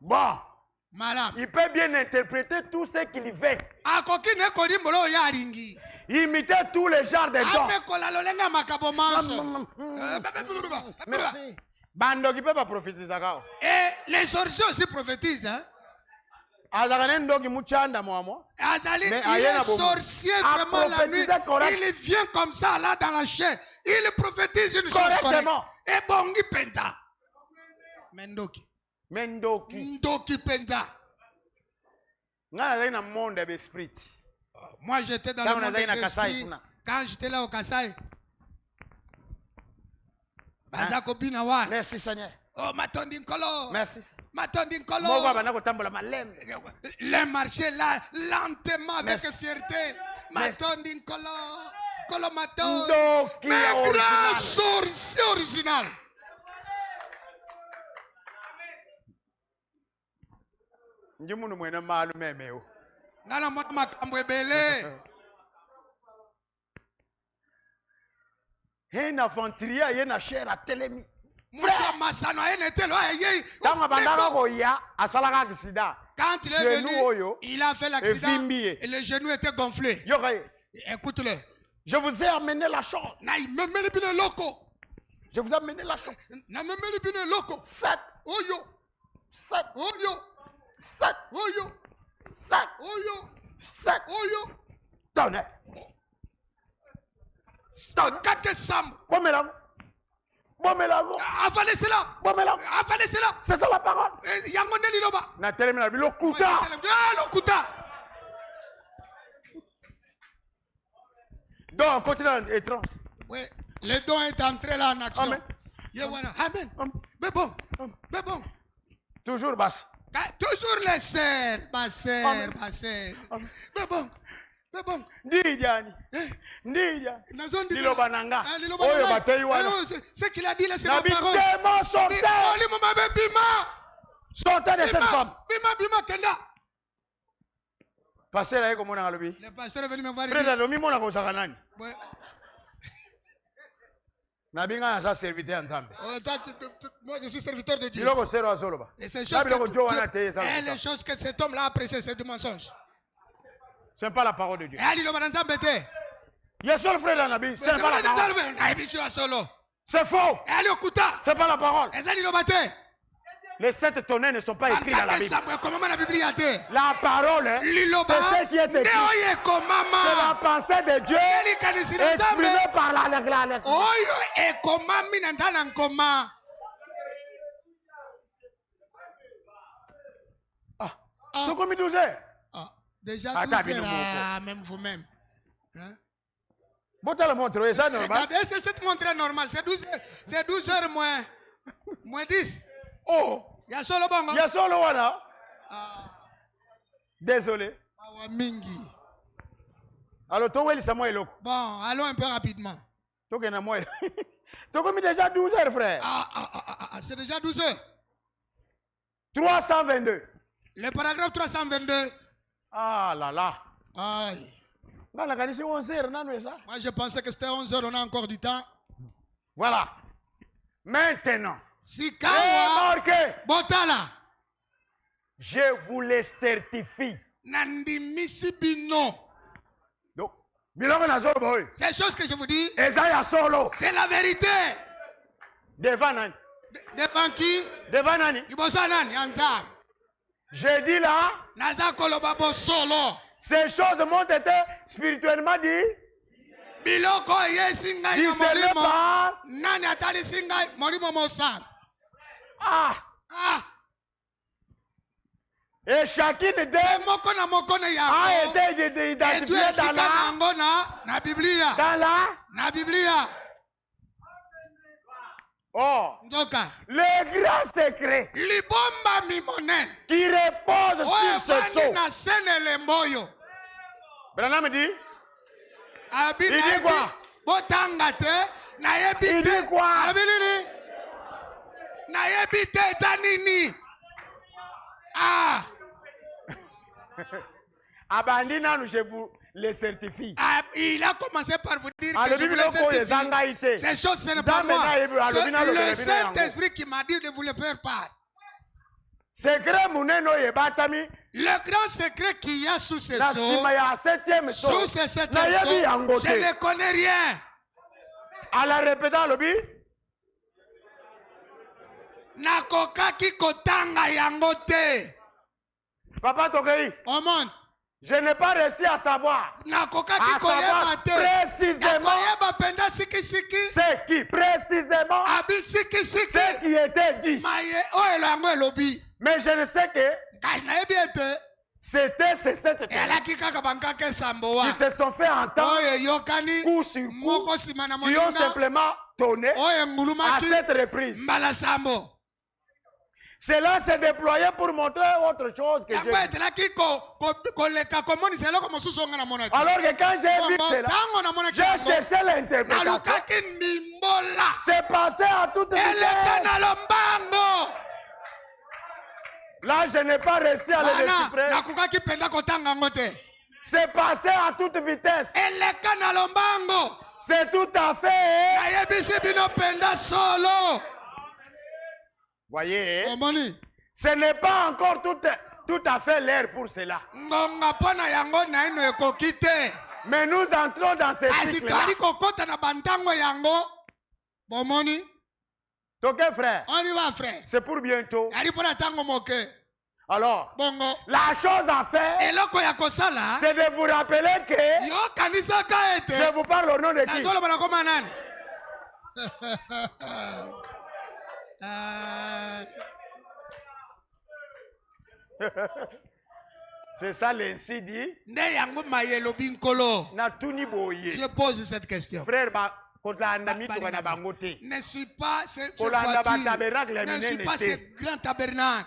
Bon. Il peut bien interpréter tout ce qu'il veut. Imiter tous les genres de dons. Merci. Bando qui peut pas prophétiser. Et les sorciers aussi prophétisent. Hein? Il est sorcier vraiment la nuit. Il vient comme ça là dans la chair. Il prophétise une chose correcte. Et bongi penta. Mendoki. Ndoki penta. Moi j'étais dans le monde des esprits. Quand j'étais là au Kassai. Merci Seigneur. Oh, Matondinkolo. Merci. Matondinkolo. Les marchés là, lentement, avec fierté. Matondinkolo. Kolomato. Mais grand sorcier original. Ngana motma kambwebele. Un aventurier, il y a une chair à télémi. Quand il est venu, il a fait l'accident et le genou était gonflé. Écoute-le. Je vous ai amené la chose. Je vous ai amené la chose. 7. 7. 7. 7. Tonnerre. Avalez cela. Avalez cela. C'est ça la parole. Na termina lokuta. Donc continue étrange. Oui, le don est entré là en action. Amen. Mais bon. Toujours basse. Toujours les sœurs, ma sœur. Mais bon. Ce qu'il a dit là, c'est la parole. Sortez de cette femme. Le pasteur est venu me voir. Moi je suis serviteur de Dieu. Et ces choses que cet homme-là a appréciées, c'est du mensonge. Ce n'est pas la parole de Dieu. Il y a seul frère dans la Bible. C'est pas la parole. C'est faux. C'est pas la parole. Les 7 tonnerres ne sont pas écrits dans la Bible. La parole, c'est ce qui est écrit. C'est la pensée de Dieu exprimée par la lecture. C'est comme 12 heures. Déjà 12 heures, même vous-même. Bon, tu as le montre, c'est normal. C'est cette montre normale. C'est 12 heures moins 10. Oh. Il y a solo bon. Il y a solo voilà. Désolé. Alors, toi, où Samuel? Bon, allons un peu rapidement. Tu as commis déjà 12 heures, frère. C'est déjà 12 heures. 322. Le paragraphe 322. Ah là là. Aïe. Moi, je pensais que c'était 11 heures, on a encore du temps. Voilà. Maintenant. Si remarquez. Botala. Je vous les certifie. Nandimisi bino. Donc, c'est chose que je vous dis. C'est la vérité. Devant Nani. Devant qui? Devant Nani. J'ai dit là. Ces choses m'ont été spirituellement dites. Discernées par. Et chacune d'elles a été identifiée dans la Bible. Oh, le grand secret qui repose sur ce sceau. Branham dit, il dit quoi? Il dit quoi? Abandina, je vous les certifie. Il a commencé par vous dire que je vous les certifie. Ces choses, ce n'est pas moi. C'est le Saint-Esprit qui m'a dit de vous les faire part. Le grand secret qu'il y a sous ces sceaux, sous ces septièmes sceaux, je ne connais rien. À la répétant, lobby. Nakokaki kotanga yangote. Papa Tokei. On monte. Je n'ai pas réussi à savoir. Nakokaki koyeba te. Précisément. C'est qui précisément. Abi siki siki. Ce qui était dit. Mais je ne sais que. C'était ces sept qui se sont fait entendre coup sur coup, qui ont simplement tourné à cette reprise. Cela s'est déployé pour montrer autre chose que j'ai vu. Alors que quand j'ai vu cela, j'ai cherché l'interprétation. C'est passé à toute vitesse. Là, je n'ai pas réussi à le déchiffrer. C'est passé à toute vitesse. C'est tout à fait. Voyez, ce n'est pas encore tout à fait l'air pour cela. Mais nous entrons dans ce cycle-là. Ok, frère. On y va, frère. C'est pour bientôt. Alors, la chose à faire, c'est de vous rappeler que je vous parle au nom de qui? C'est ça l'ainsi dit. Je pose cette question. Frère, ne suis pas ce grand tabernacle.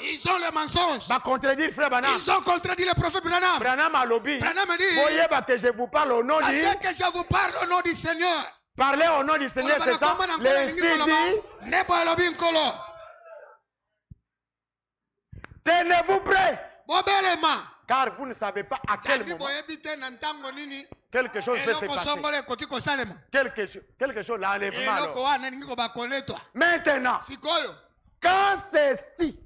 Ils ont le mensonge. Ils ont contredit le prophète Branham. Branham a dit, que je vous parle au nom du Seigneur. Que je vous parle au nom du Seigneur. Parlez au nom du Seigneur, c'est ça. Tenez-vous prêts. Car vous ne savez pas à quel moment quelque chose peut se passer. Quelque chose, l'enlèvement. Maintenant, quand ceci,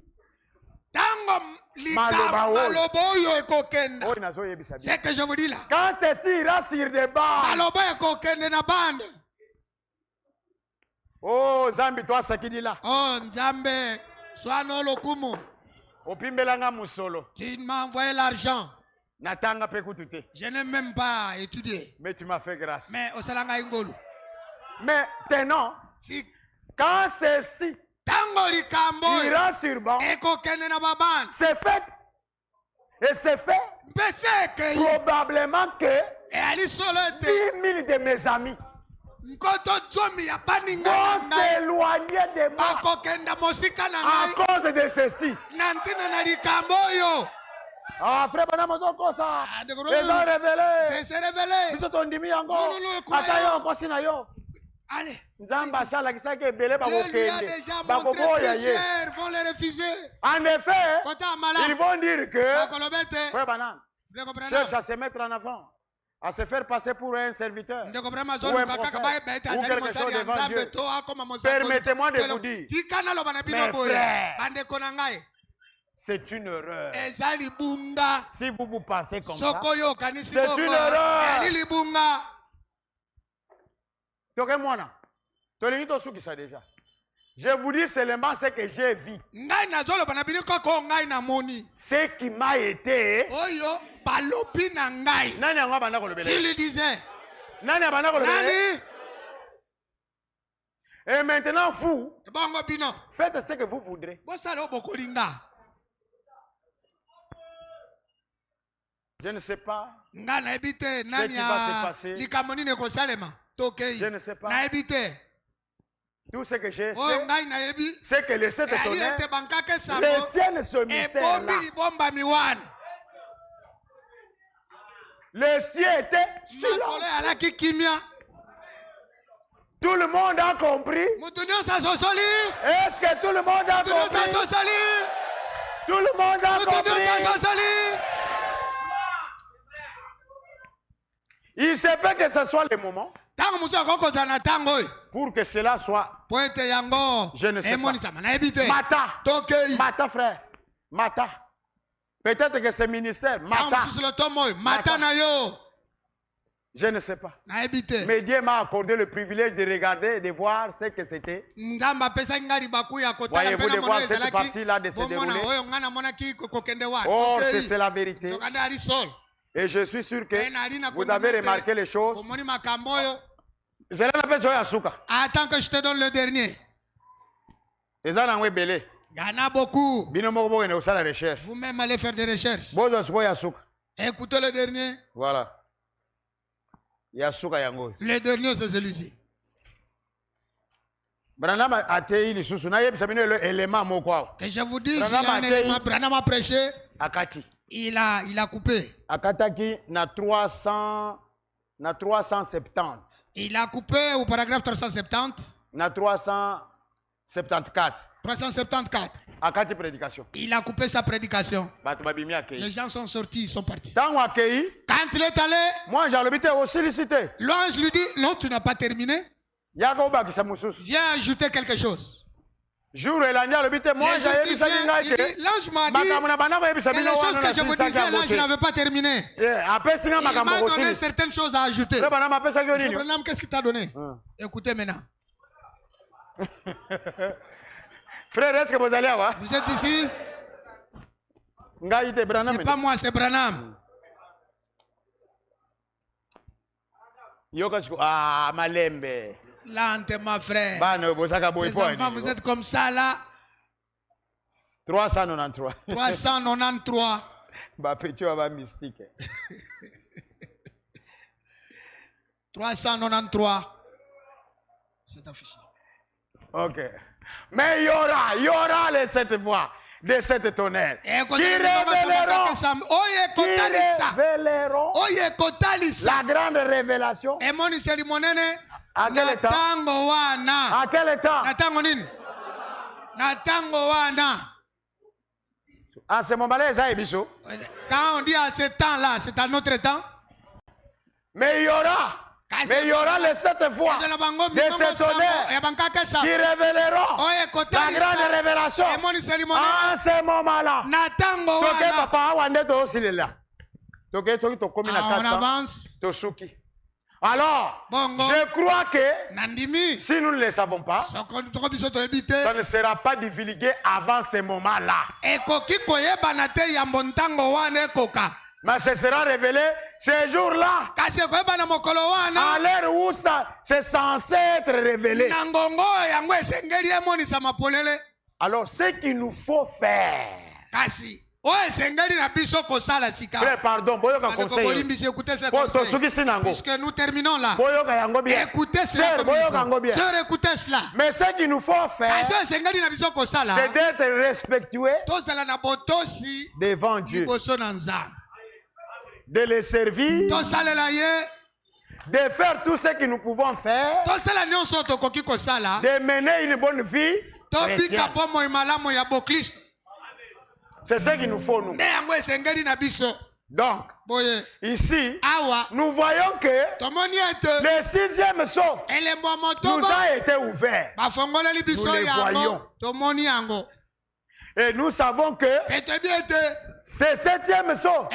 c'est que je vous dis là. Quand ceci ira sur des bandes. Oh, Zambi, toi, ça qui dit là. Oh, Nzambe, sois non lokumo. Tu m'as envoyé l'argent. Je n'ai même pas étudié. Mais tu m'as fait grâce. Mais au Salanga Ingolu. Mais tenons, si quand ceci ira sur banc, c'est fait. Et c'est fait. Probablement que 10 000 de mes amis vont s'éloigner de moi à cause de ceci. Ah, frère, les ont révélés. C'est révélé. Allez. Dieu lui a déjà montré plusieurs vont les refuser. En effet, ils vont dire que frère Branham cherche à se mettre en avant, à se faire passer pour un serviteur ou un prophète ou quelque chose devant Dieu. Permettez-moi de vous dire, mes frères, c'est une erreur. Si vous vous passez comme ça, c'est une erreur. Je vous dis seulement ce que j'ai vu. Ce qui m'a été. Qui lui disait? Et maintenant, vous, faites ce que vous voudrez. Je ne sais pas ce qui va se passer. Je ne sais pas. Tout ce que j'ai fait, c'est que les sept tonnerres retiennent ce mystère-là. Le ciel était silence. Tout le monde a compris. Est-ce que tout le monde a compris? Tout le monde a compris. Il se peut que ce soit le moment pour que cela soit. Je ne sais pas. Mata frère. Mata. Peut-être que ce ministère. Mata. Je ne sais pas. Mais Dieu m'a accordé le privilège de regarder et de voir ce que c'était. Voyez-vous de voir cette partie-là de se dérouler. Oh, c'est la vérité. Et je suis sûr que vous avez remarqué les choses. Attends que je te donne le dernier. Il y en a beaucoup. Vous-même allez faire des recherches. Écoutez le dernier. Voilà. Le dernier, c'est celui-ci. Que je vous dis, il y a un élément. Branham a prêché. Il a coupé. Akataki na 370. Il a coupé au paragraphe 370. Na 374. 374. Akati prédication. Il a coupé sa prédication. Les gens sont sortis, ils sont partis. Quand il est allé, moi j'ai l'habité aussi licité. L'ange lui dit, non, tu n'as pas terminé. Viens ajouter quelque chose. Jour et l'année, moi j'ai l'ange m'a dit que les choses que je vous disais là, je n'avais pas terminé. Il m'a donné certaines choses à ajouter. Qu'est-ce qu'il t'a donné? Écoutez maintenant. Frère, est-ce que vous allez avoir? Vous êtes ici? C'est pas moi, c'est Branham. Ah, Malembe. Lentement, frère. Ces enfants, vous êtes comme ça là. 393. 393. Mystique. 393. C'est affiché. Ok. Mais il y aura les 7 voix de cette tonnerre qui révéleront la grande révélation. À quel temps? À quel temps? À ce moment-là, quand on dit à ce temps-là, c'est à notre temps. Mais il y aura les 7 voix de ce tonnerre qui révéleront la grande révélation en ce moment-là. On avance. Alors, je crois que si nous ne le savons pas, ça ne sera pas divulgué avant ce moment-là. Mais ce sera révélé ce jour-là. À l'heure où ça c'est censé être révélé. Alors, ce qu'il nous faut faire. Frère, pardon, puisque nous terminons là. Écoutez cela comme il faut. Sœur, écoutez cela. Mais ce qu'il nous faut faire, c'est d'être respectueux devant Dieu. De les servir, de faire tout ce que nous pouvons faire, de mener une bonne vie chrétienne. C'est ce qu'il nous faut, nous. Donc, ici, nous voyons que le 6e saut nous a été ouvert. Nous le voyons. Et nous savons que ce 7e saut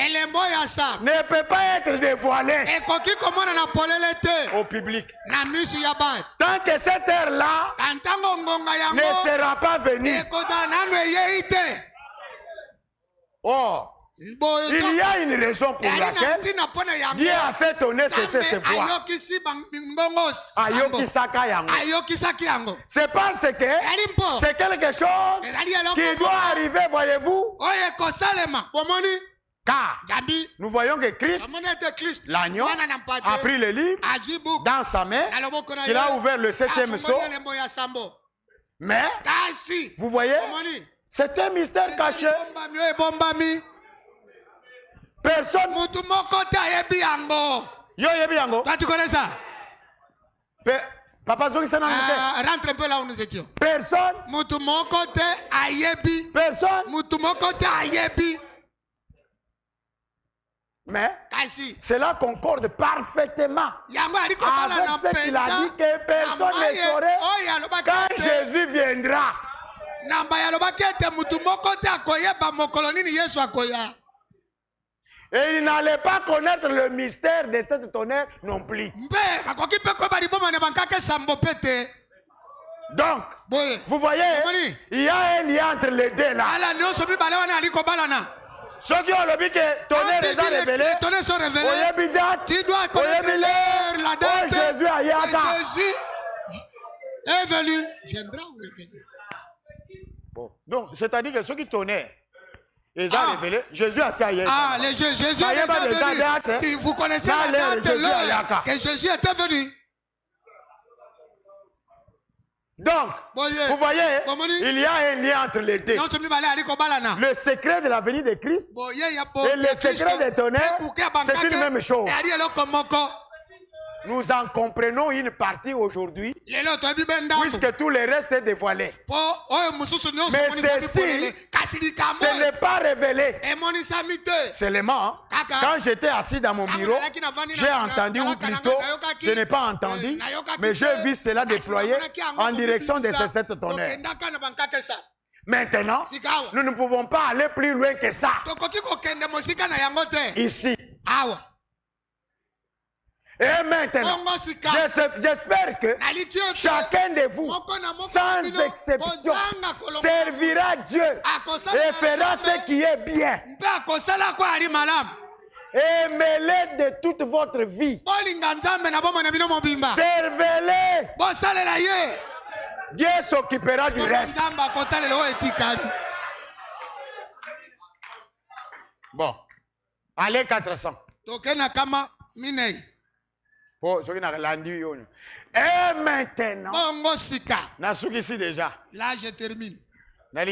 ne peut pas être dévoilé au public. Tant que cette heure-là ne sera pas venue. Oh, il y a une raison pour laquelle Dieu a fait tonner cette voix. C'est parce que c'est quelque chose qui doit arriver, voyez-vous. Car nous voyons que Christ, l'agneau, a pris le livre dans sa main, il a ouvert le 7e sceau. Mais, vous voyez, c'est un mystère caché. Personne. Toi, tu connais ça? Papa Zogi, c'est rentre un peu là où nous étions. Personne. Personne. Mais cela concorde parfaitement avec ce qu'il a dit que personne ne saurait quand Jésus viendra. Et il n'allait pas connaître le mystère de cette tonnerre non plus. Donc, vous voyez, il y a un lien entre les deux là. Ceux qui ont le but que tonnerre est révélé, tu dois connaître l'heure, la date. Jésus est venu. Viendra ou est venu? Bon. Donc, c'est-à-dire que ceux qui tonnerre, ils ont révélé, Jésus a fait hier. Jésus est déjà venu. Vous connaissez la date, l'heure que Jésus était venu. Donc, vous voyez, il y a un lien entre les deux. Le secret de la venue de Christ et le secret des tonnerres, c'est une même chose. Nous en comprenons une partie aujourd'hui, puisque tout le reste est dévoilé. Mais ceci, ce n'est pas révélé. Seulement, quand j'étais assis dans mon bureau, j'ai entendu, ou plutôt, je n'ai pas entendu, mais j'ai vu cela déployé en direction de ces 7 tonnerres. Maintenant, nous ne pouvons pas aller plus loin que ça. Ici. Et maintenant, j'espère que chacun de vous, sans exception, servira Dieu et fera ce qui est bien. Et mêlez de toute votre vie. Servez-les. Dieu s'occupera du reste. Bon, allez 400. Et maintenant, là je termine. Je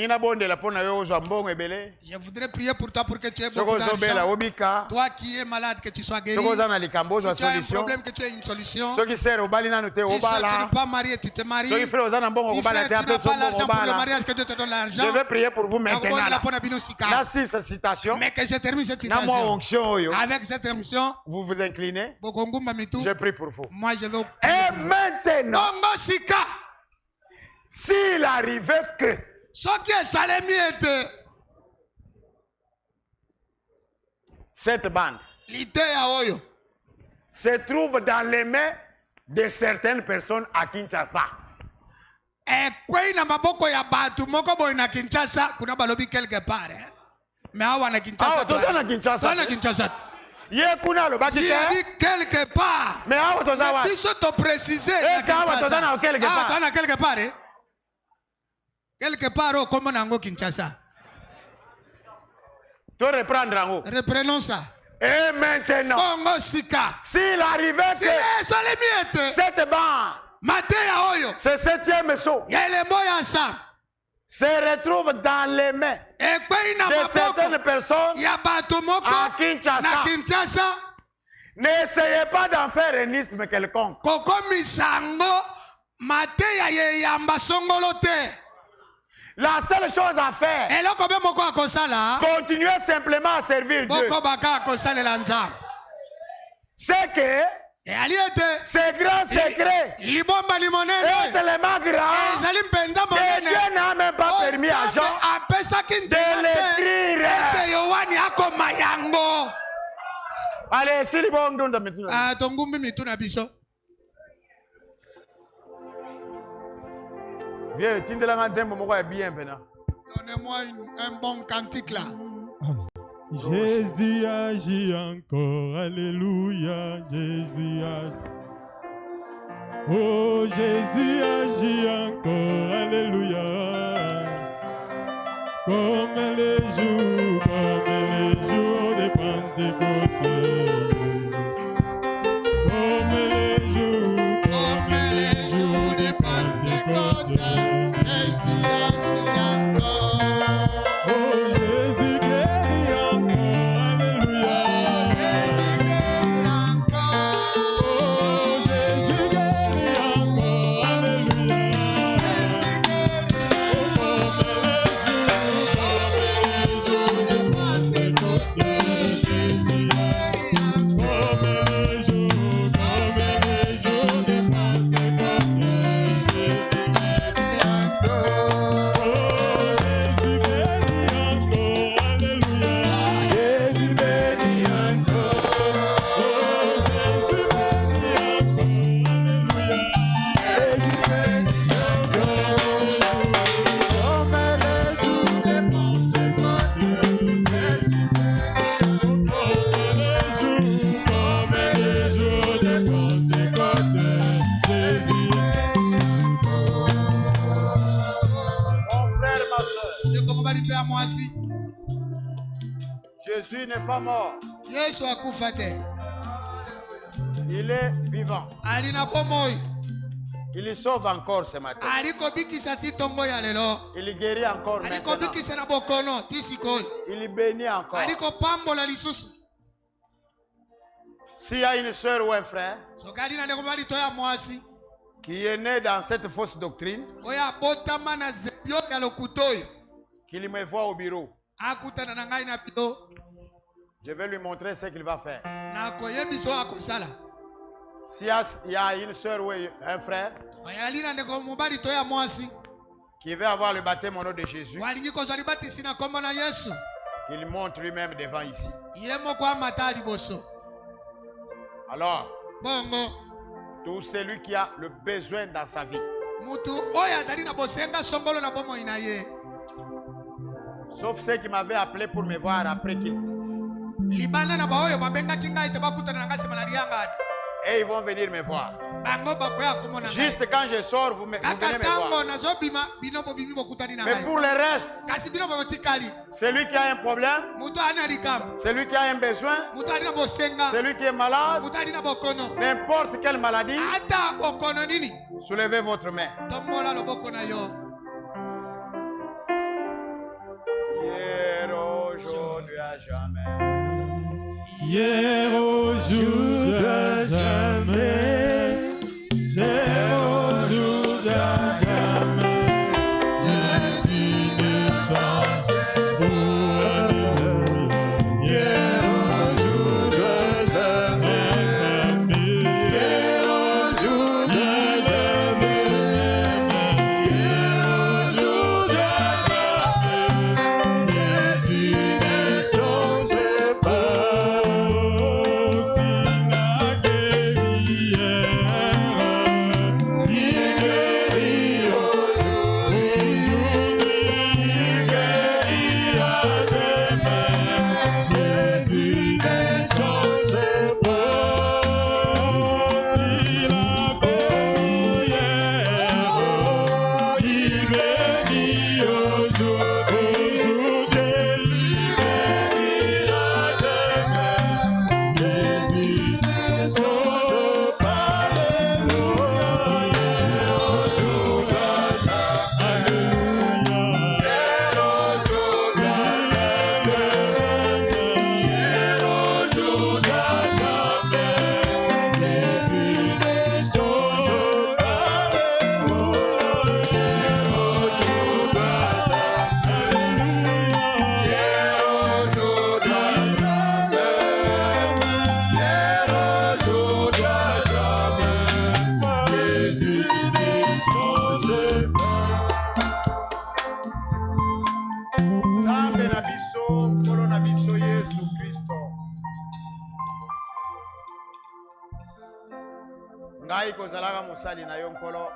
voudrais prier pour toi pour que tu aies beaucoup d'argent. Toi qui es malade, que tu sois guéri. Si tu as un problème, que tu aies une solution. Si tu n'es pas marié, tu te maries. Si frère, tu n'as pas l'argent pour le mariage, que Dieu te donne l'argent. Je vais prier pour vous maintenant. Là, si cette citation, mais que je termine cette citation. Avec cette onction, vous vous inclinez. Je prie pour vous. Moi, je vais. Et maintenant, s'il arrivait que cette bande se trouve dans les mains de certaines personnes à Kinshasa. Mais il a dit quelque part. Mais il faut te préciser. Quelque part. Quelque part, comme Nango Kinshasa. Reprenons ça. Et maintenant, s'il arrivait que cette bande, ce 7e saut, se retrouve dans les mains de certaines personnes à Kinshasa, n'essayez pas d'en faire un isme quelconque. La seule chose à faire, continuez simplement à servir Dieu. C'est que ces grands secrets est tellement grand que Dieu n'a même pas permis à Jean de l'écrire. Allez, si les bons donnent viens, donnez-moi un bon cantique là. Jésus agit encore, alléluia, Jésus agit. Oh, Jésus agit encore, alléluia. Comme les jours de Pentecôte. Comme les jours de Pentecôte. Jésus agit encore. Oh, Jésus guérit encore, alléluia. Jésus guérit encore. Oh, Jésus guérit encore, alléluia. Jésus guérit encore. Comme les jours Jésus n'est pas mort. Il est vivant. Il y sauve encore ce matin. Il y guérit encore maintenant. Il y bénit encore. S'il y a une soeur ou un frère qui est né dans cette fausse doctrine, qu'il me voit au bureau, je vais lui montrer ce qu'il va faire. S'il y a une soeur ou un frère qui veut avoir le baptême au nom de Jésus, qu'il monte lui-même devant ici. Alors, tout celui qui a le besoin dans sa vie, sauf ceux qui m'avaient appelé pour me voir après qu'il... Et ils vont venir me voir. Juste quand je sors, vous venez me voir. Mais pour le reste, celui qui a un problème, celui qui a un besoin, celui qui est malade, n'importe quelle maladie, soulevez votre main. Hier, aujourd'hui, à jamais. Hier, aujourd'hui, à jamais. Hier, aujourd'hui, à jamais. Na yo nkolo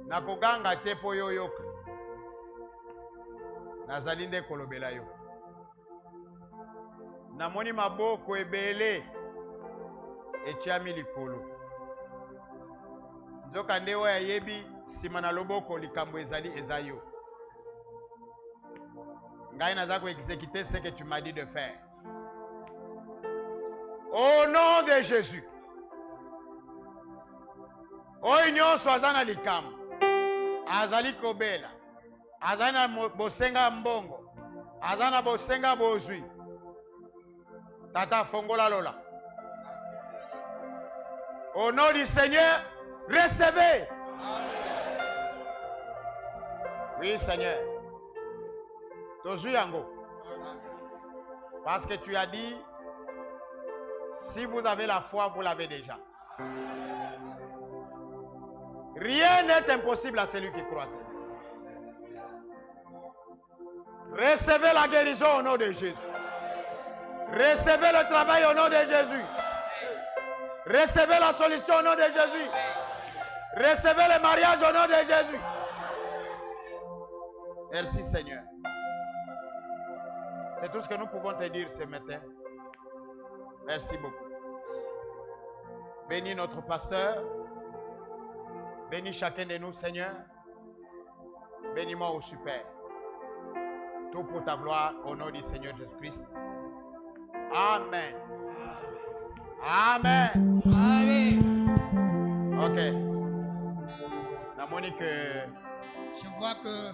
nakoganga te po yo yoka nazali nde kolobela yo namoni maboko ebele etiami likolo nzoka nde oyo ayebi nsima na loboko likambo ezali eza yo ngai naza koexécuter ce que tu m'as dit de faire au nom de Jésus. Oyo nyonso aza na likambo azali kobela aza na bosenga mbongo aza na bosenga bozwi tata fongola lola au nom du Seigneur recevez. Amen. Oui Seigneur tozwi yango parce que tu as dit si vous avez la foi vous l'avez déjà. Rien n'est impossible à celui qui croit. Recevez la guérison au nom de Jésus. Recevez le travail au nom de Jésus. Recevez la solution au nom de Jésus. Recevez le mariage au nom de Jésus. Merci Seigneur. C'est tout ce que nous pouvons te dire ce matin. Merci beaucoup. Bénis notre pasteur. Bénis chacun de nous, Seigneur. Bénis-moi au super. Tout pour ta gloire, au nom du Seigneur Jésus-Christ. Amen. Amen. Amen. Ok. La Monique. Je vois que.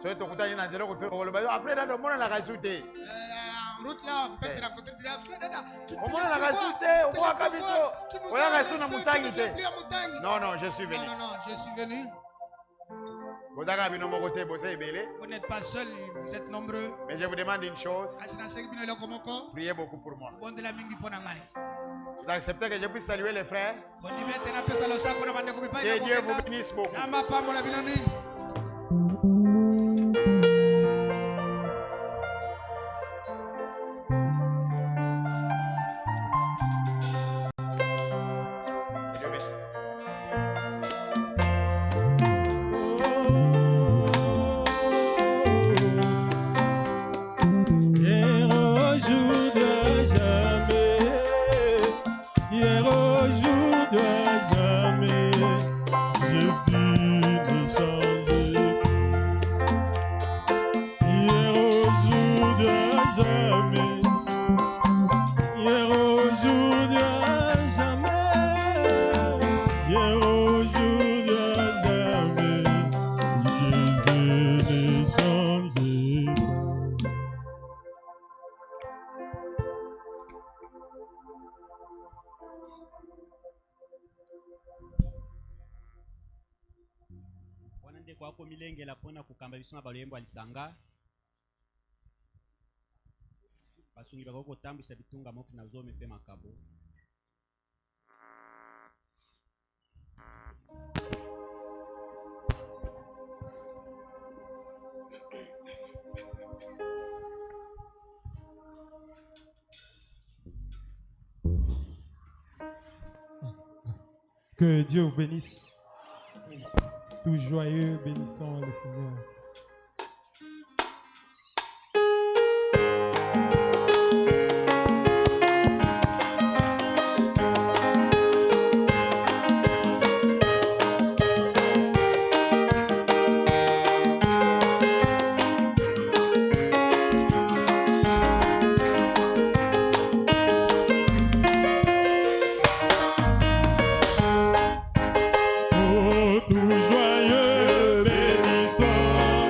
En route là, on peut se rencontrer. Non, non, je suis venu. Non, je suis venu. Vous n'êtes pas seul, vous êtes nombreux. Mais je vous demande une chose. Priez beaucoup pour moi. Vous acceptez que je puisse saluer les frères? Que Dieu vous bénisse beaucoup. milengela pona kukamba bisuma balembo alisanga basungi bakoko tambisa bitunga moki na zome pe makabo. Que Dieu vous bénisse. Tout joyeux, bénissons le Seigneur. Oh, tout joyeux, bénissons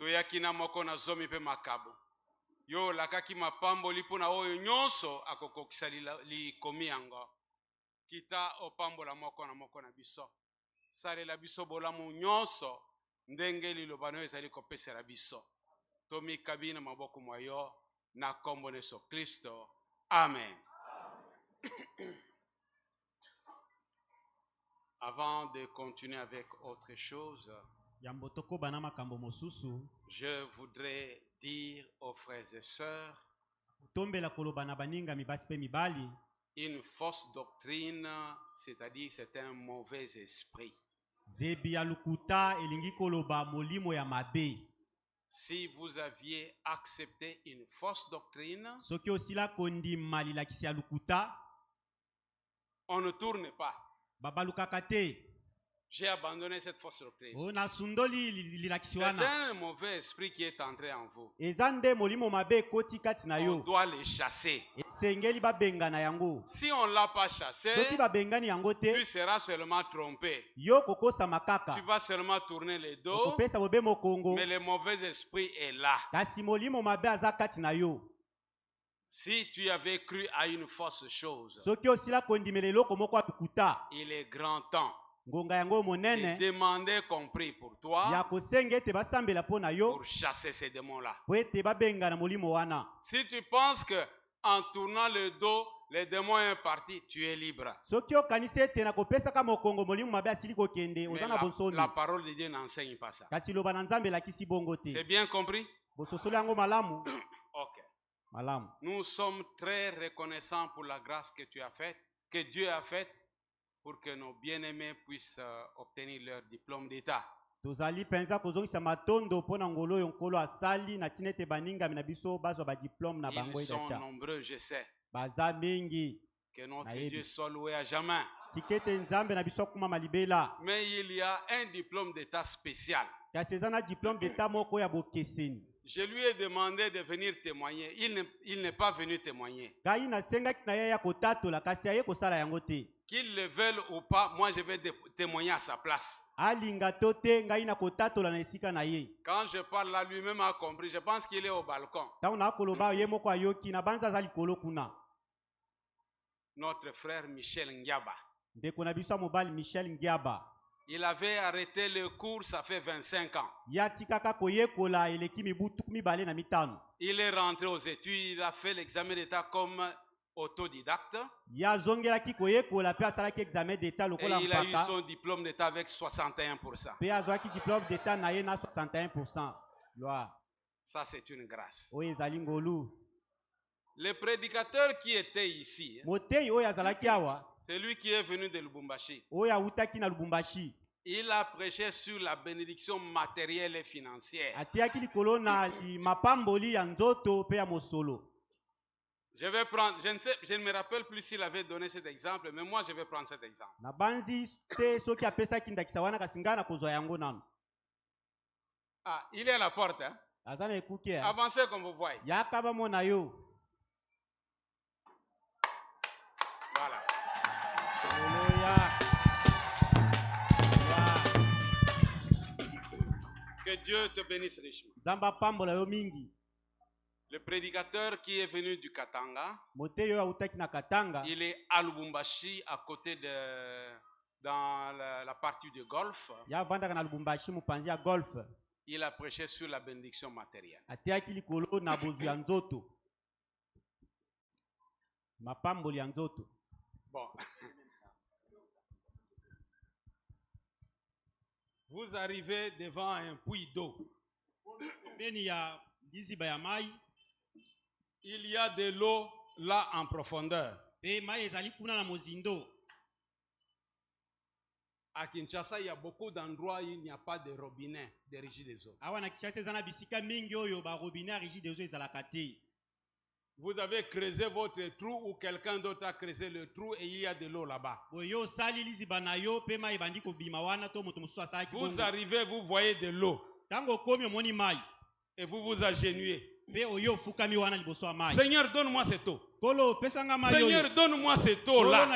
toyakina moko na zomi pe makabo. Yo lakaki mapambo lipona oyo nyonso akokokisa likomi yango. Kita opambo la moko na biso. Sale la biso bolamu nyonso ndenge lilobano ezali kopesela biso. Tomi kabina maboko mwayo na kombo na Yesu Kristo. Amen. Avant de continuer avec autre chose, je voudrais dire aux frères et sœurs, une fausse doctrine, c'est-à-dire c'est un mauvais esprit. Si vous aviez accepté une fausse doctrine, on ne tourne pas. J'ai abandonné cette fausse doctrine. C'est un mauvais esprit qui est entré en vous. On doit les chasser. Si on ne l'a pas chassé, tu seras seulement trompé. Tu vas seulement tourner les dos, mais le mauvais esprit est là. Si tu avais cru à une fausse chose, il est grand temps de demander qu'on prie pour toi pour chasser ces démons-là. Si tu penses que en tournant le dos, le démon est parti, tu es libre. Mais la parole de Dieu n'enseigne pas ça. C'est bien compris? Ok. Nous sommes très reconnaissants pour la grâce que tu as faite, que Dieu a faite, pour que nos bien-aimés puissent obtenir leur diplôme d'État. Ils sont nombreux, je sais. Que notre Dieu soit loué à jamais. Mais il y a un diplôme d'État spécial. Je lui ai demandé de venir témoigner. Il n'est pas venu témoigner. Qu'il le veuille ou pas, moi je vais témoigner à sa place. Quand je parle là, lui-même a compris. Je pense qu'il est au balcon. Notre frère Michel Ngiaba. Il avait arrêté le cours, ça fait 25 ans. Il est rentré aux études, il a fait l'examen d'État comme autodidacte. Et il a eu son diplôme d'État avec 61%. Ça, c'est une grâce. Le prédicateur qui était ici, c'est lui qui est venu de Lubumbashi. Il a prêché sur la bénédiction matérielle et financière. Je vais prendre, je ne me rappelle plus s'il avait donné cet exemple, mais moi je vais prendre cet exemple. Ah, il est à la porte. Hein? Avancez comme vous voyez. Voilà. Que Dieu te bénisse richement. Le prédicateur qui est venu du Katanga, il est à Lubumbashi, à côté de, dans la partie du golfe. Il a prêché sur la bénédiction matérielle. Bon. Vous arrivez devant un puits d'eau. Il y a de l'eau là en profondeur. À Kinshasa, il y a beaucoup d'endroits où il n'y a pas de robinet de régie des eaux. Vous avez creusé votre trou ou quelqu'un d'autre a creusé le trou et il y a de l'eau là-bas. Vous arrivez, vous voyez de l'eau. Et vous vous agenouillez. Seigneur, donne-moi cette eau. Seigneur, donne-moi cette eau là.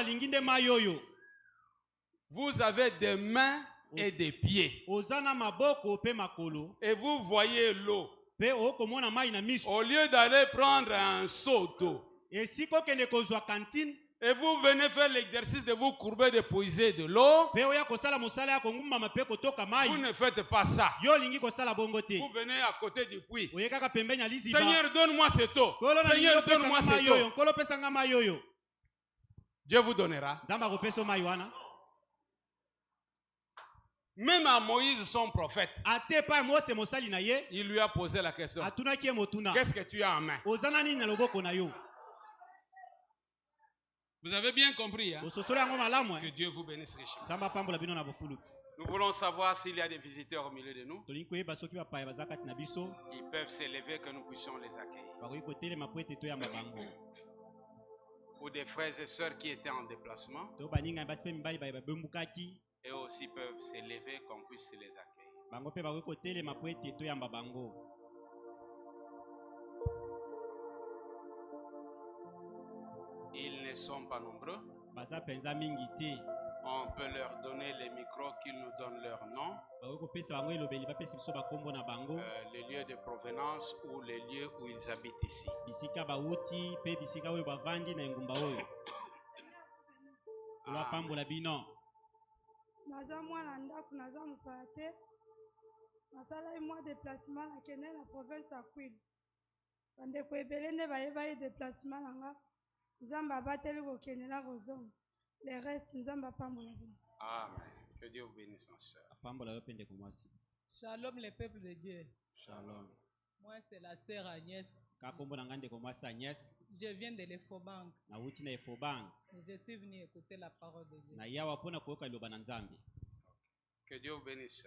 Vous avez des mains et des pieds. Et vous voyez l'eau. Au lieu d'aller prendre un seau d'eau, et vous venez faire l'exercice de vous courber, de puiser de l'eau, vous ne faites pas ça. Vous venez à côté du puits. Seigneur, donne-moi cette eau. Seigneur, donne-moi cette eau. Dieu vous donnera. Même à Moïse, son prophète, il lui a posé la question. Qu'est-ce que tu as en main? Vous avez bien compris, hein? Que Dieu vous bénisse richement. Nous voulons savoir s'il y a des visiteurs au milieu de nous. Ils peuvent s'élever, que nous puissions les accueillir. Ou des frères et sœurs qui étaient en déplacement. Et aussi peuvent s'élever, qu'on puisse les accueillir. Ils ne sont pas nombreux. On peut leur donner les micros, qu'ils nous donnent leur nom, les lieux de provenance ou les lieux où ils habitent ici. Naza mwana ndako naza mopaya te nasalai mwa déplacement nakende na province ya Kwilu bandeko ebele nde bayeba ye déplacement nanga nzambe abateli kokende na kozonga le reste nzambe apambola bino. Amen. Que Dieu vous bénisse, ma soeur. Shalom le peuple de Dieu. Shalom. Moi c'est la sœur Agnès. Je viens de l'Efobang. Je suis venu écouter la parole de Dieu. Que Dieu vous bénisse.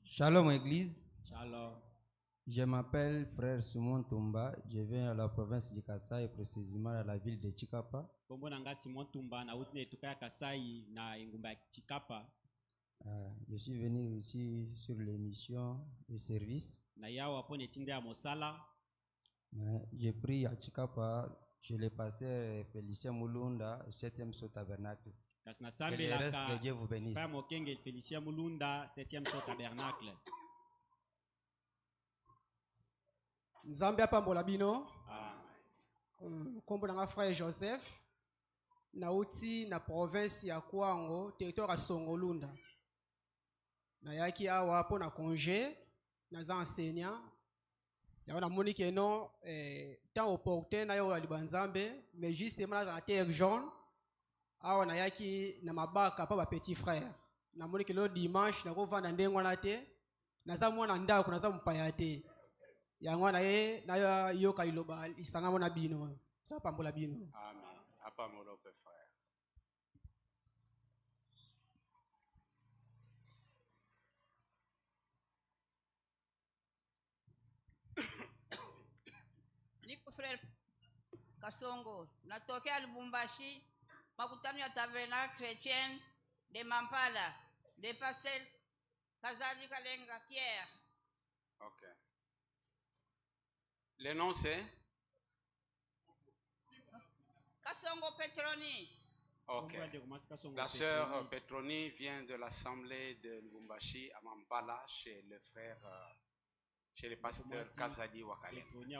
Shalom Église. Shalom. Je m'appelle frère Simon Tumba. Je viens à la province du Kasaï, précisément à la ville de Chikapa. Je suis venu ici sur l'émission de service. J'ai pris à Chikapa chez le pasteur Félicien Mulunda, 7e saut tabernacle. Que le reste, que Dieu vous bénisse. Nzambia pambola bino. Kombo na frère Joseph. Nauti na province ya Kwango, territoire ya Songolunda. Nayaki awa po na congé, naza enseignant. Ya na moni ke non temps opportun na yo ya libanzambe, mais justement na terre jaune. Awa nayaki na mabaka pa ba petit frère. Na moni ke lo dimanche na ko vanda ndengo na te. Naza mwana ndako naza mpaya te. Yango na ye na yo ka liloba isanga mona bino. Sa pambola bino. Amen. Apa molo pe frère. Niko frère Kasongo, natokea Lubumbashi, makutano ya tabernacle chrétienne de Mampala, de pasteur Kazali Kalenga Pierre. Ok. Le nom c'est Kasongo Petroni. Ok. La sœur Petroni vient de l'assemblée de Lubumbashi à Mampala chez le frère, chez le pasteur Kazadi Wakalenga.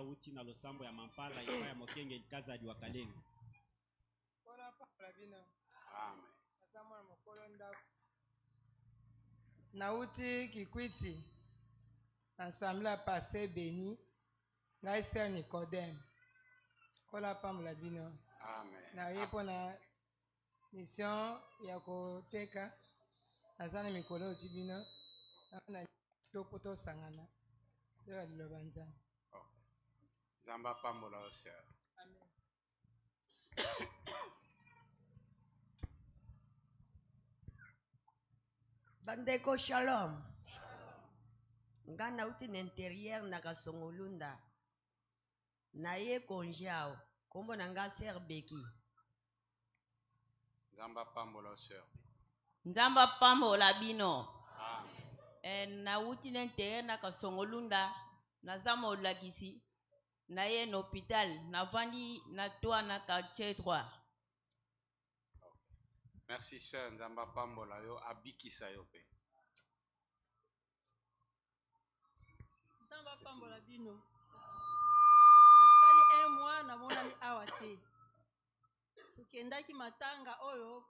Amen. Nauti Kikwiti, ensemble à passer béni, Naïser Nicodème. Kola pamla bino. Amen. Na yepo na mission ya koteka azana mikolo chibino na topoto sangana. Sera lilobanza. Zamba pambola sœur. Amen. Bandeko shalom. Nga nauti n'intérieur na Kasongolunda. Na ye konjao. Kombo na nga Sœur Beki. Zamba pambola sœur. Nzamba pambola bino. Amen. Nauti n'intérieur na Kasongolunda. Na zama olakisi. Na ye n'hôpital. Na vandi na toi na quartier 3. Merci sœur Nzamba Pambola yo abikisa yo pe. Nzamba Pambola bino. Nasali un mois na mona ni awate. Tukendaki matanga oyo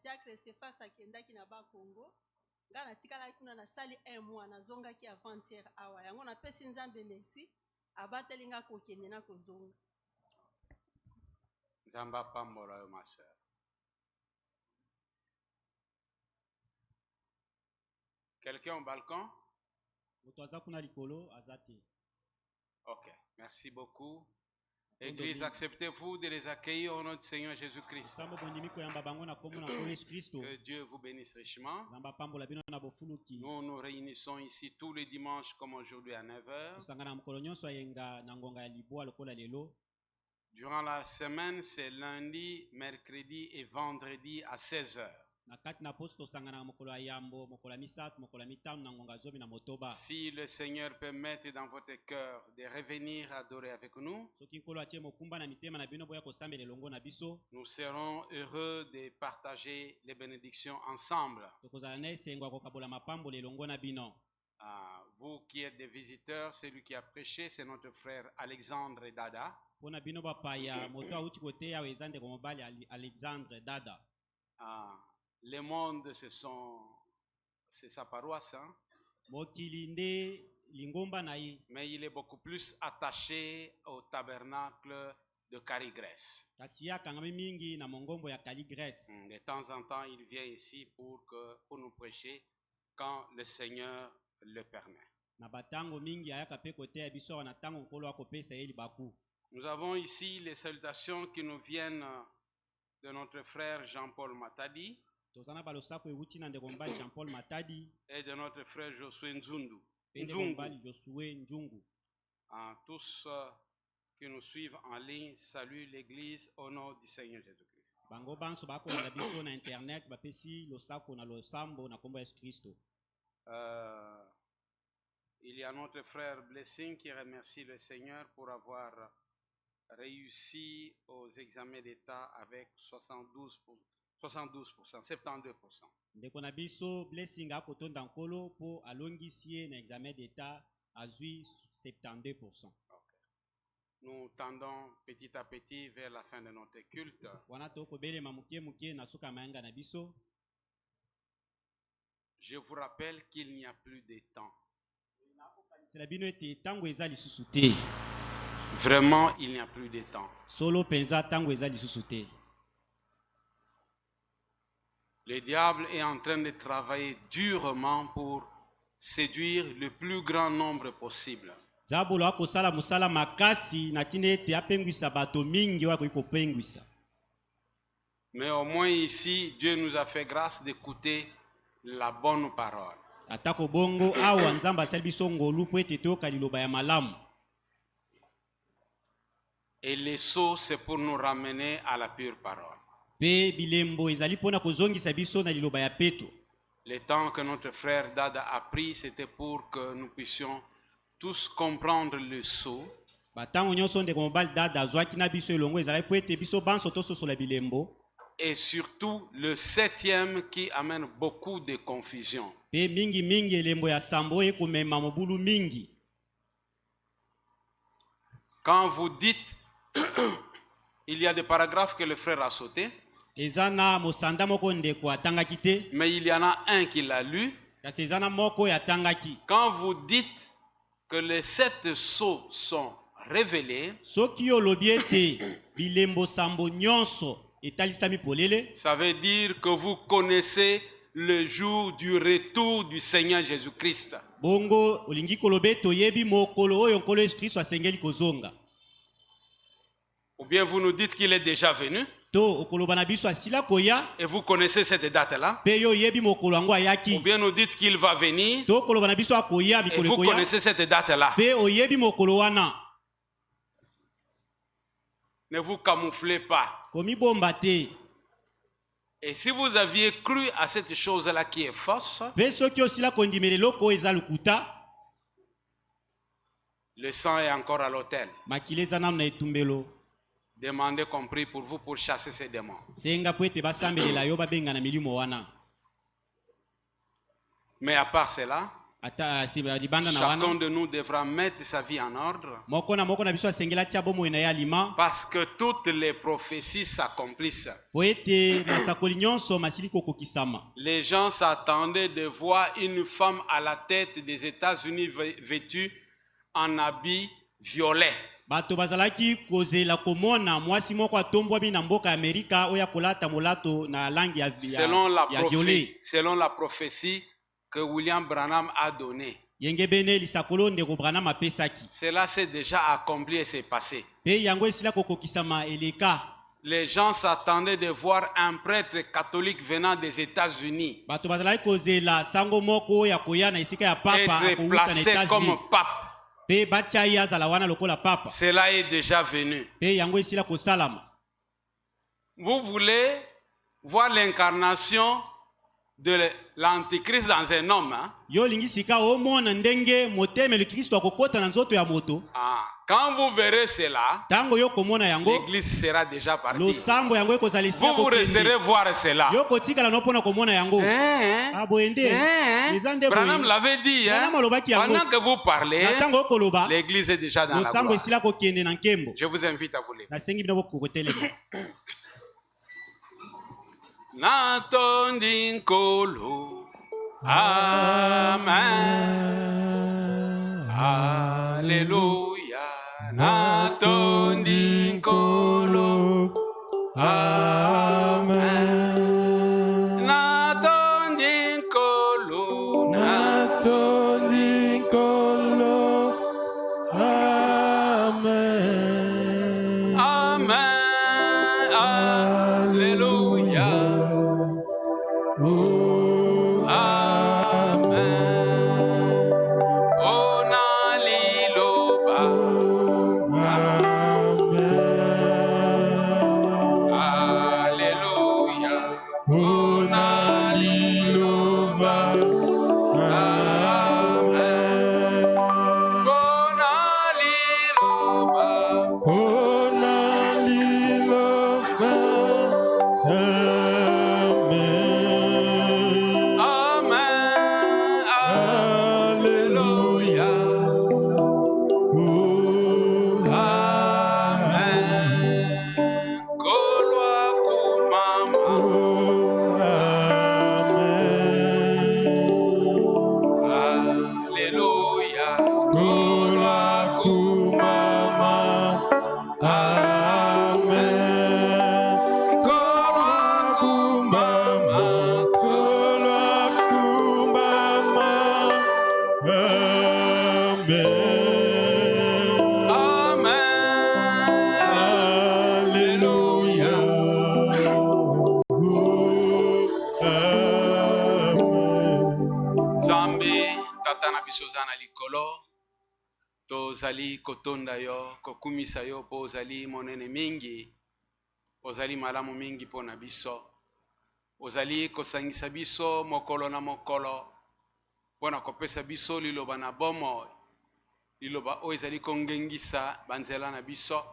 diacre Cephas akendaki na ba Congo. Nga natikala kuna nasali un mois nazongaki avant-hier awa. Yango napesi Nzambe merci. Abateli nga kokende na kozonga. Nzamba Pambola yo ma sœur. Quelqu'un au balcon? Ok, merci beaucoup. Église, acceptez-vous de les accueillir au nom du Seigneur Jésus-Christ. Que Dieu vous bénisse richement. Nous nous réunissons ici tous les dimanches comme aujourd'hui à 9h. Durant la semaine, c'est lundi, mercredi et vendredi à 16h. Si le Seigneur permet dans votre cœur de revenir adorer avec nous, nous serons heureux de partager les bénédictions ensemble. Vous qui êtes des visiteurs, celui qui a prêché, c'est notre frère Alexandre Dada. Le monde, c'est sa paroisse. Hein? Mais il est beaucoup plus attaché au tabernacle de Carigrèce. De temps en temps, il vient ici pour nous prêcher quand le Seigneur le permet. Nous avons ici les salutations qui nous viennent de notre frère Jean-Paul Matadi et de notre frère Josué Nzungu. Tous qui nous suivent en ligne saluent l'Église au nom du Seigneur Jésus-Christ. Il y a notre frère Blessing qui remercie le Seigneur pour avoir réussi aux examens d'État avec 72%. ndeko na biso blessing akotonda nkolo po alongisie na examen d'état azui 72%. Nous tendons petit à petit vers la fin de notre culte. Je vous rappelle qu'il n'y a plus de temps. Vraiment, il n'y a plus de temps. Le diable est en train de travailler durement pour séduire le plus grand nombre possible. Mais au moins ici, Dieu nous a fait grâce d'écouter la bonne parole. Et les sceaux, c'est pour nous ramener à la pure parole. Le temps que notre frère Dada a pris, c'était pour que nous puissions tous comprendre le sceau. Et surtout le 7e qui amène beaucoup de confusion. Quand vous dites il y a des paragraphes que le frère a sauté, mais il y en a un qui l'a lu. Quand vous dites que les 7 sceaux sont révélés, ça veut dire que vous connaissez le jour du retour du Seigneur Jésus-Christ. Ou bien vous nous dites qu'il est déjà venu. Et vous connaissez cette date-là. Ou bien nous dites qu'il va venir. Et vous connaissez cette date-là. Ne vous camouflez pas. Et si vous aviez cru à cette chose-là qui est fausse, le sang est encore à l'autel. Demandez qu'on prie pour vous pour chasser ces démons. Mais à part cela, chacun de nous devra mettre sa vie en ordre. Parce que toutes les prophéties s'accomplissent. Les gens s'attendaient de voir une femme à la tête des États-Unis vêtue en habit violet. Selon la prophétie que William Branham a donnée. Cela s'est déjà accompli et s'est passé. Les gens s'attendaient de voir un prêtre catholique venant des États-Unis être placé comme pape. Cela est déjà venu. Vous voulez voir l'incarnation de l'antichrist dans un homme, hein? Quand vous verrez cela, l'église sera déjà partie. Vous resterez voir cela. Branham l'avait dit, hein? Pendant que vous parlez, l'église est déjà dans la gloire. Je vous invite à vous lever. Natondinkolo, amen, alléluia. Natondinkolo, amen. Natondinkolo, Natondinkolo, amen, amen, alléluia. Oh, amen. Oh, naliloba. Amen. Alléluia. Oh, naliloba. Amen. Oh, naliloba. oh naliloba, Amen. Alléluia. Amen. Kolwa kumama. Alléluia. Kolwa kumama. Amen. Kolwa kumama. Alléluia. Zambi tata na biso za na likolo tozali kotonda yo kokumisa yo po ozali monene mingi ozali malamu mingi po na biso ozali kosangisa biso mokolo na mokolo pona kopesa biso liloba na bomo liloba oyo ezali kongengisa banzela na biso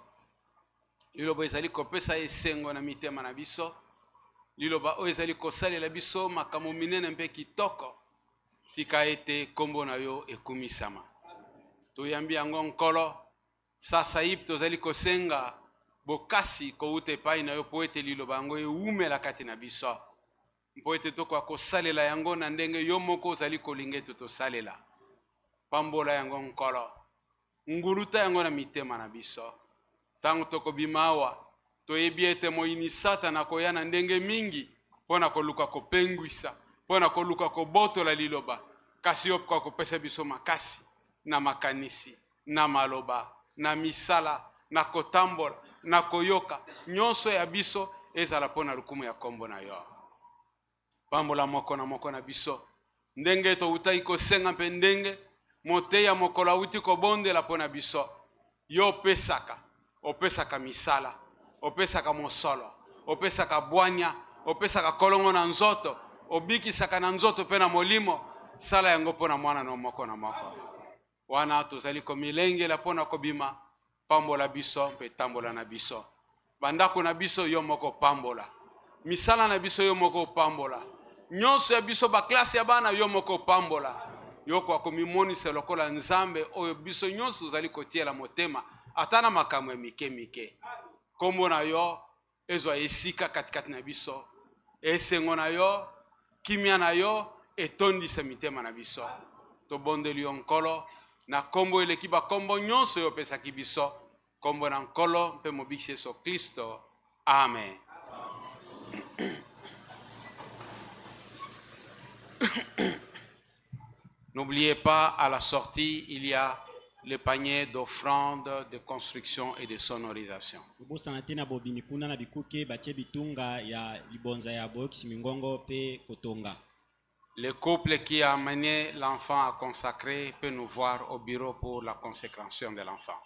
liloba ezali kopesa esengo na mitema na biso liloba oyo ezali kosalela biso makambo minene mpe kitoko tika ete kombo na yo ekumisama toyambi yango nkolo sasa yip tozali kosenga bokasi kouta epai na yo po ete liloba yango eumela kati na biso mpo ete tokoka kosalela yango na ndenge yo moko ozali kolinga ete tosalela pambola yango nkolo nguluta yango na mitema na biso ntango tokobima awa toyebi ete moyini satana koya na ndenge mingi mpo na koluka kopengwisa mpo na koluka kobotola liloba kasi yo koka kopesa biso makasi na makanisi na maloba na misala na kotambola na koyoka nyonso ya biso ezala mpo na lukumu ya kombo na yo pambola moko na biso ndenge toutaki kosenga mpe ndenge moteya mokolo awuti kobondela mpo na biso yo opesaka misala opesaka mosolo opesaka bwanya opesaka kolongo na nzoto obikisaka na nzoto mpe na molimo sala yango mpo na mwana na moko na moko wana tozali komilengela mpo na kobima pambola biso mpe tambola na biso bandako na biso yo moko pambola, misala na biso yo moko pambola, nyonso ya biso baklase ya bana yo moko pambola, yo kwa komimonisa lokola nzambe oyo biso nyonso ozali kotiela motema ata na makambo ya mike mike. Kombo na yo ezwa esika katikati na biso, esengo na yo, kimia na yo etondisa mitema na biso. Tobondeli yo nkolo na kombo eleki bakombo nyonso yo opesaki biso, kombo na nkolo mpe mobikisi Yesu Kristo. Amen. N'oubliez pas, à la sortie, il y a le panier d'offrandes, de construction et de sonorisation. Le couple qui a amené l'enfant à consacrer peut nous voir au bureau pour la consécration de l'enfant.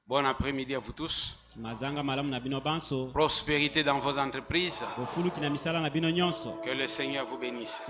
Bon après-midi à vous tous. Prospérité dans vos entreprises. Que le Seigneur vous bénisse.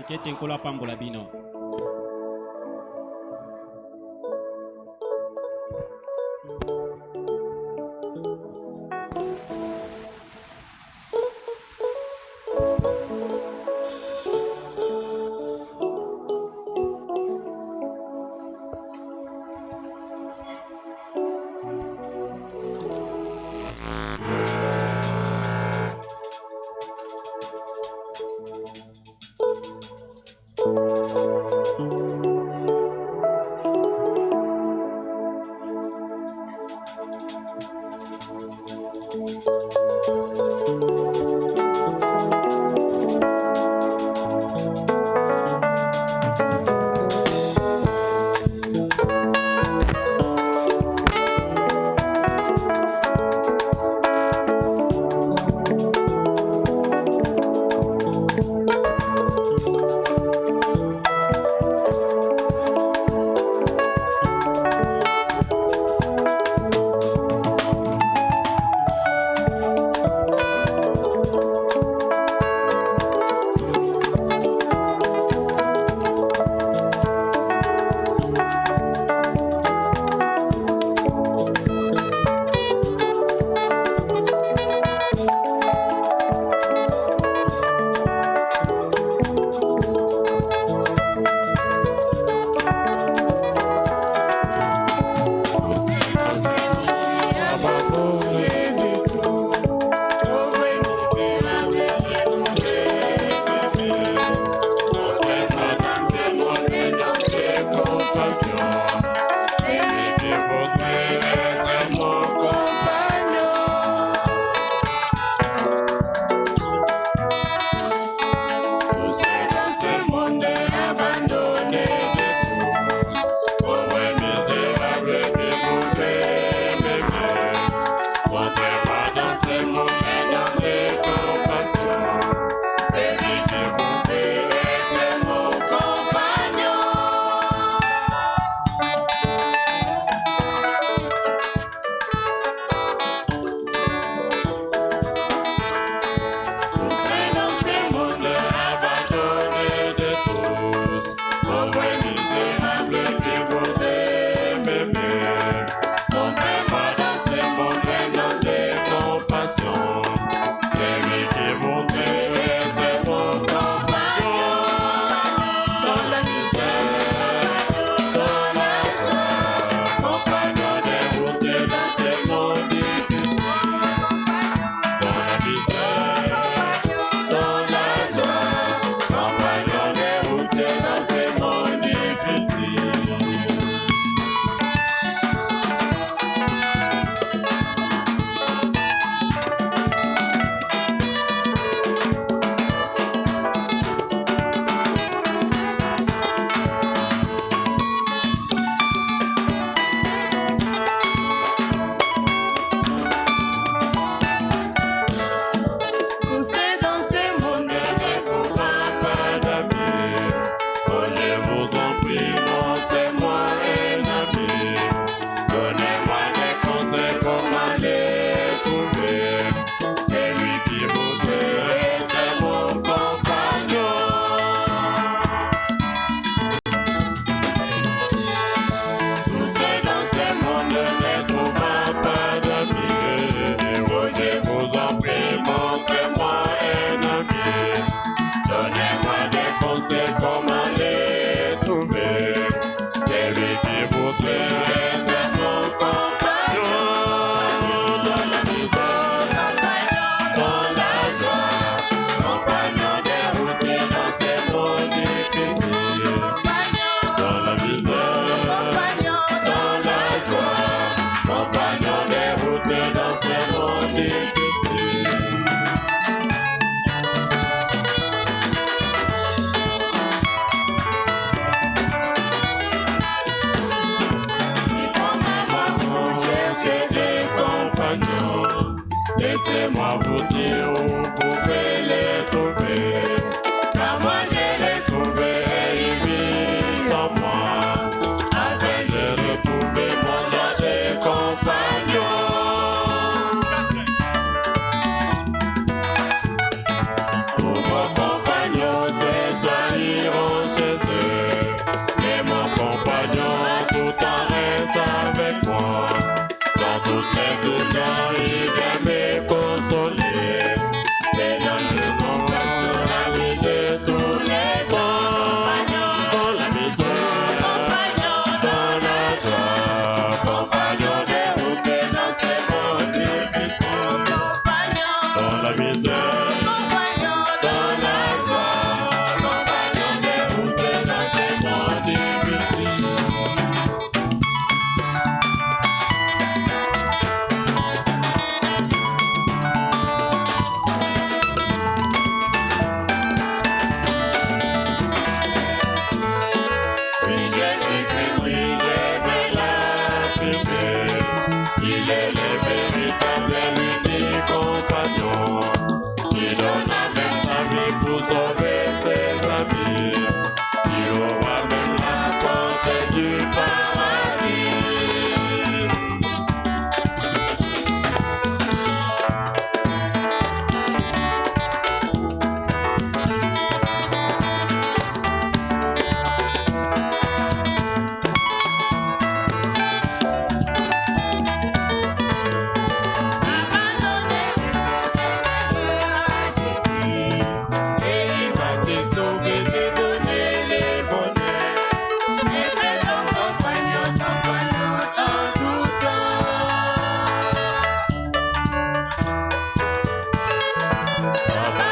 Papa